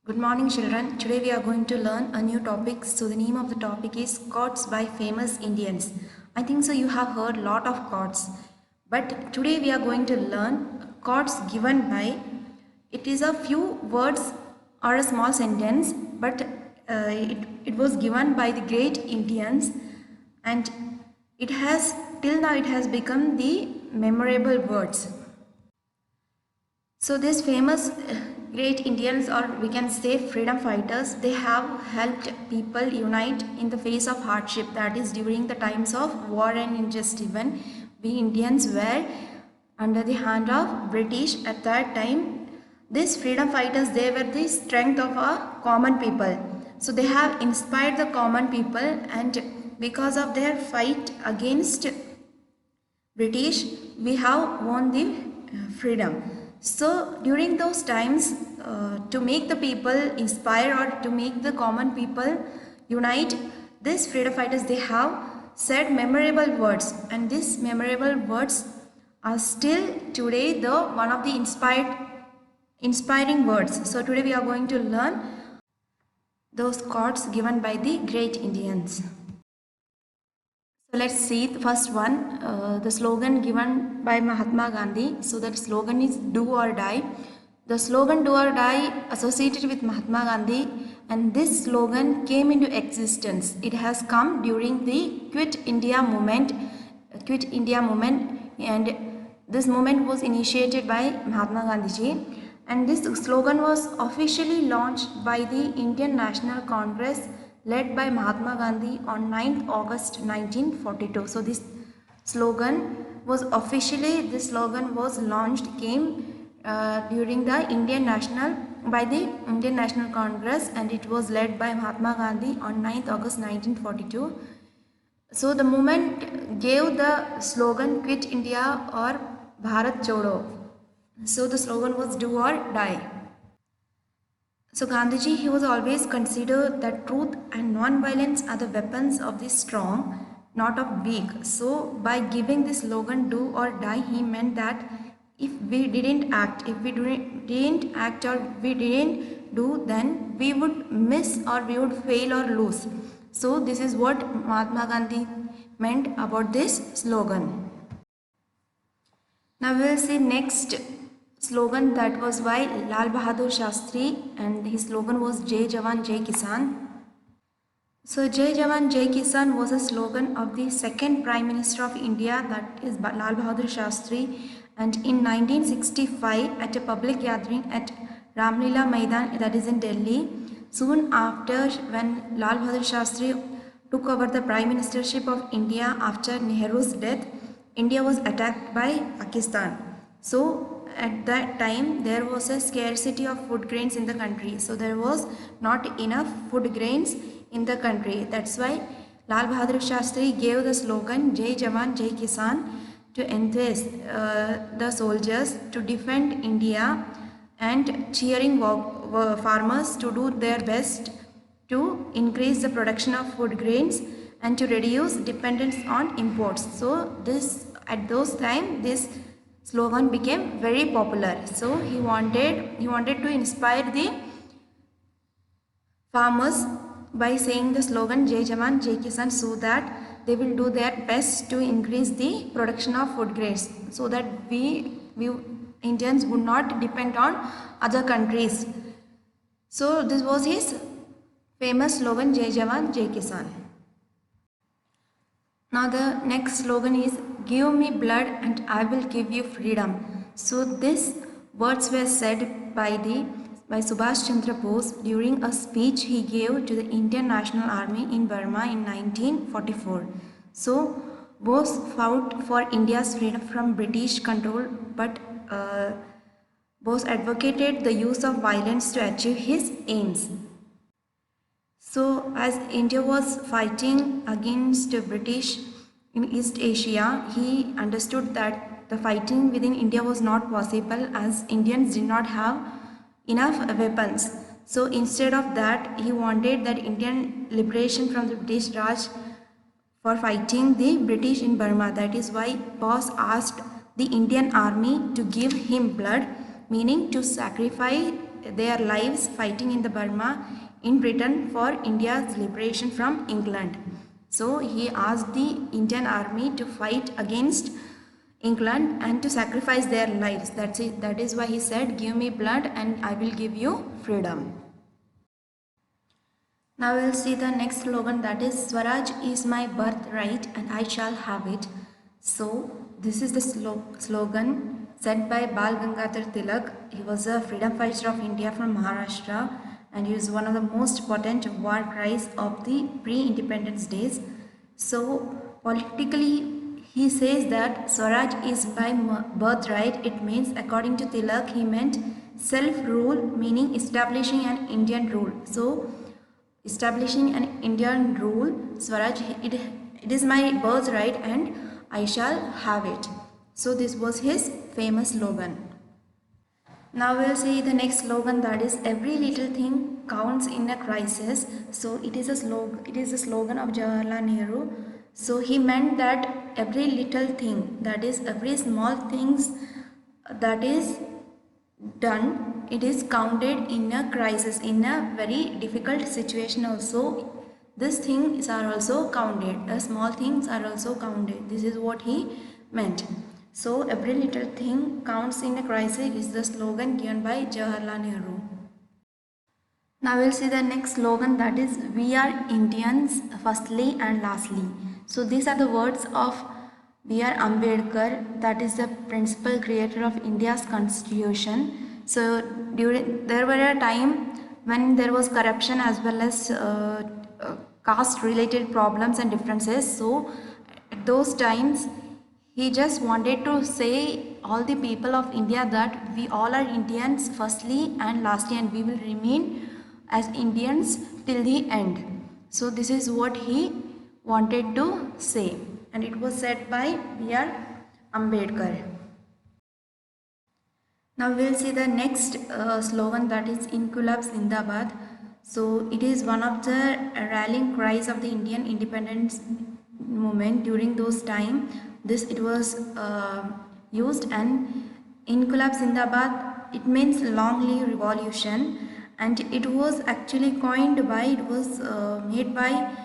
Good morning children. Today we are going to learn a new topic. So the name of the topic is quotes by famous Indians. I think so you have heard lot of quotes. But today we are going to learn quotes given by, it is a few words or a small sentence, but it was given by the great Indians, and it has till now it has become the memorable words. So these famous great Indians, or we can say freedom fighters, they have helped people unite in the face of hardship, that is during the times of war and injustice when we Indians were under the hand of British at that time. These freedom fighters, they were the strength of our common people. So they have inspired the common people, and because of their fight against British, we have won the freedom. So during those times, to make the people inspire or to make the common people unite, these freedom fighters, they have said memorable words, and these memorable words are still today the one of the inspiring words. So today we are going to learn those quotes given by the great Indians. So let's see the first one, the slogan given by Mahatma Gandhi. So that slogan is do or die. The slogan do or die associated with Mahatma Gandhi, and this slogan came into existence. It has come during the Quit India movement, and this movement was initiated by Mahatma Gandhi ji. And this slogan was officially launched by the Indian National Congress led by Mahatma Gandhi on 9th August 1942. So this slogan was launched, came during the by the Indian National Congress, and it was led by Mahatma Gandhi on 9th August 1942. So the movement gave the slogan Quit India or Bharat Chodo. So the slogan was do or die. So Gandhiji, he was always considered that truth and non-violence are the weapons of the strong, not of weak. So by giving this slogan do or die, he meant that if we didn't act, or we didn't do, then we would miss or we would fail or lose. So this is what Mahatma Gandhi meant about this slogan. Now we will see next slogan, that was by Lal Bahadur Shastri, and his slogan was Jai Jawan Jai Kisan. So Jai Jawan Jai Kisan was a slogan of the second Prime Minister of India, that is Lal Bahadur Shastri, and in 1965 at a public gathering at Ramlila Maidan, that is in Delhi, soon after when Lal Bahadur Shastri took over the Prime Ministership of India after Nehru's death, India was attacked by Pakistan. So at that time there was a scarcity of food grains in the country. So there was not enough food grains in the country. That's why Lal Bahadur Shastri gave the slogan Jai Jawan Jai Kisan to enthuse the soldiers to defend India, and cheering farmers to do their best to increase the production of food grains and to reduce dependence on imports. So this, at those time, this slogan became very popular. So he wanted to inspire the farmers by saying the slogan Jai Jawan Jai Kisan, so that they will do their best to increase the production of food grains, so that we Indians would not depend on other countries. So this was his famous slogan Jai Jawan Jai Kisan. Now the next slogan is give me blood and I will give you freedom. So these words were said by Subhash Chandra Bose during a speech he gave to the Indian National Army in Burma in 1944. So Bose fought for India's freedom from British control, but Bose advocated the use of violence to achieve his aims. So as India was fighting against the British in East Asia, he understood that the fighting within India was not possible, as Indians did not have enough weapons. So instead of that, he wanted that Indian liberation from the British Raj for fighting the British in Burma. That is why Bose asked the Indian army to give him blood, meaning to sacrifice their lives fighting in the Burma in Britain for India's liberation from England. So he asked the Indian army to fight against England and to sacrifice their lives. That's it. That is why he said, "Give me blood and I will give you freedom." Now we will see the next slogan, that is Swaraj is my birthright and I shall have it. So this is the slogan said by Bal Gangadhar Tilak. He was a freedom fighter of India from Maharashtra and he is one of the most potent war cries of the pre-independence days. So politically he says that Swaraj is by birthright. It means, according to Tilak, he meant self-rule, meaning establishing an Indian rule. So establishing an Indian rule, Swaraj, it is my birthright and I shall have it. So this was his famous slogan. Now we'll see the next slogan, that is every little thing counts in a crisis. So it is a slogan of Jawaharlal Nehru. So he meant that every little thing, that is every small things that is done, it is counted in a crisis, in a very difficult situation also. These things are also counted, the small things are also counted. This is what he meant. So every little thing counts in a crisis is the slogan given by Jawaharlal Nehru. Now we'll see the next slogan, that is we are Indians firstly and lastly. So these are the words of B.R. Ambedkar, that is the principal creator of India's constitution. So there were a time when there was corruption as well as caste related problems and differences. So at those times he just wanted to say all the people of India that we all are Indians firstly and lastly and we will remain as Indians till the end. So this is what he wanted to say and it was said by B.R. Ambedkar. Now we will see the next slogan, that is Inqilab Zindabad. So it is one of the rallying cries of the Indian independence movement during those time. It was used, and Inqilab Zindabad, it means long live revolution, and it was actually coined by, it was made by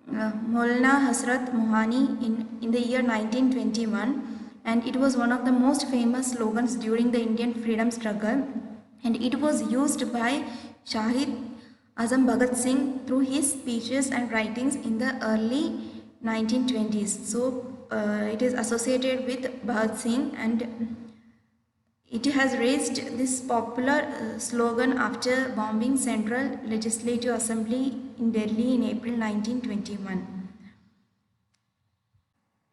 Maulana Hasrat Mohani in the year 1921, and it was one of the most famous slogans during the Indian freedom struggle, and it was used by Shahid Azam Bhagat Singh through his speeches and writings in the early 1920s. So it is associated with Bhagat Singh and it has raised this popular slogan after bombing Central Legislative Assembly in Delhi in April 1921.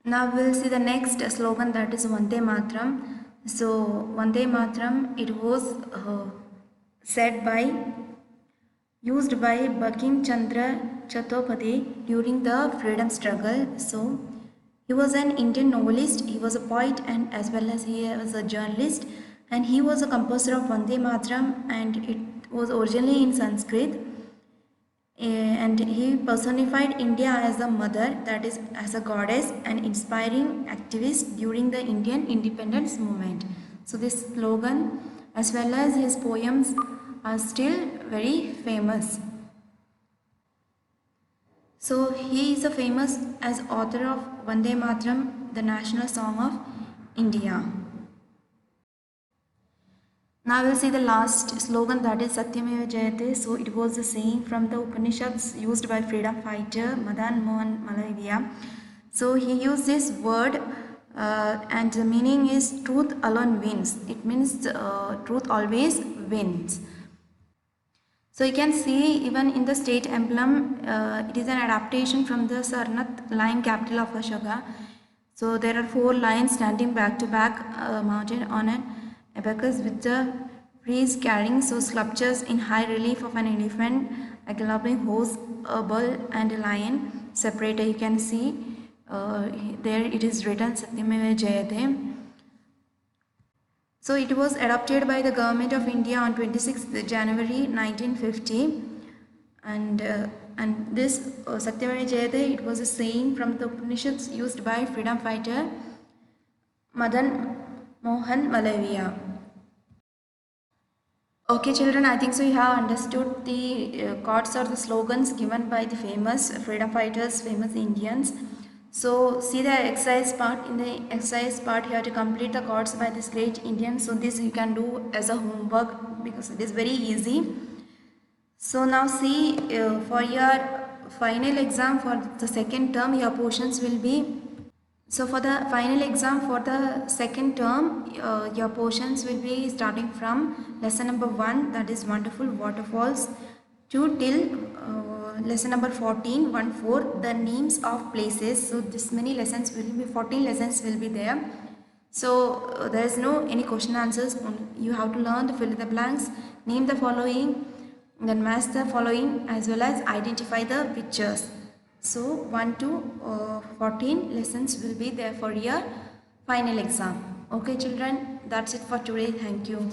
Now we will see the next slogan, that is Vande Mataram. So Vande Mataram, it was used by Bankim Chandra Chattopadhyay during the freedom struggle. So he was an Indian novelist, he was a poet and as well as he was a journalist, and he was a composer of Vande Mataram, and it was originally in Sanskrit, and he personified India as a mother, that is as a goddess, and inspiring activist during the Indian independence movement. So this slogan as well as his poems are still very famous. So he is a famous as author of Vande Mataram, the national song of India. Now we will see the last slogan, that is Satyameva Jayate. So it was a saying from the Upanishads used by freedom fighter Madan Mohan Malaviya. So he used this word and the meaning is truth alone wins. It means truth always wins. So you can see even in the state emblem, it is an adaptation from the Sarnath lion capital of Ashoka. So there are 4 lions standing back to back mounted on an abacus with the frieze carrying sculptures in high relief of an elephant, a galloping horse, a bull and a lion separated. You can see there it is written Satyameva Jayate. So it was adopted by the government of India on 26th January 1950, and this Satyameva Jayate, it was a saying from the Upanishads used by freedom fighter Madan Mohan Malaviya. Okay, children, I think so you have understood the quotes or the slogans given by the famous freedom fighters, famous Indians. So, see the exercise part. In the exercise part, you have to complete the quotes by this great Indian. So, this you can do as a homework because it is very easy. So, now see for your final exam for the second term, your portions will be. So for the final exam for the second term, your portions will be starting from lesson number 1, that is wonderful waterfalls, to till lesson number 14, 1 4, the names of places. So this many lessons will be 14 lessons will be there. So there is no any question answers. You have to learn to fill the blanks, name the following, then match the following as well as identify the pictures. So 1 to 14 lessons will be there for your final exam. Okay children, that's it for today. Thank you.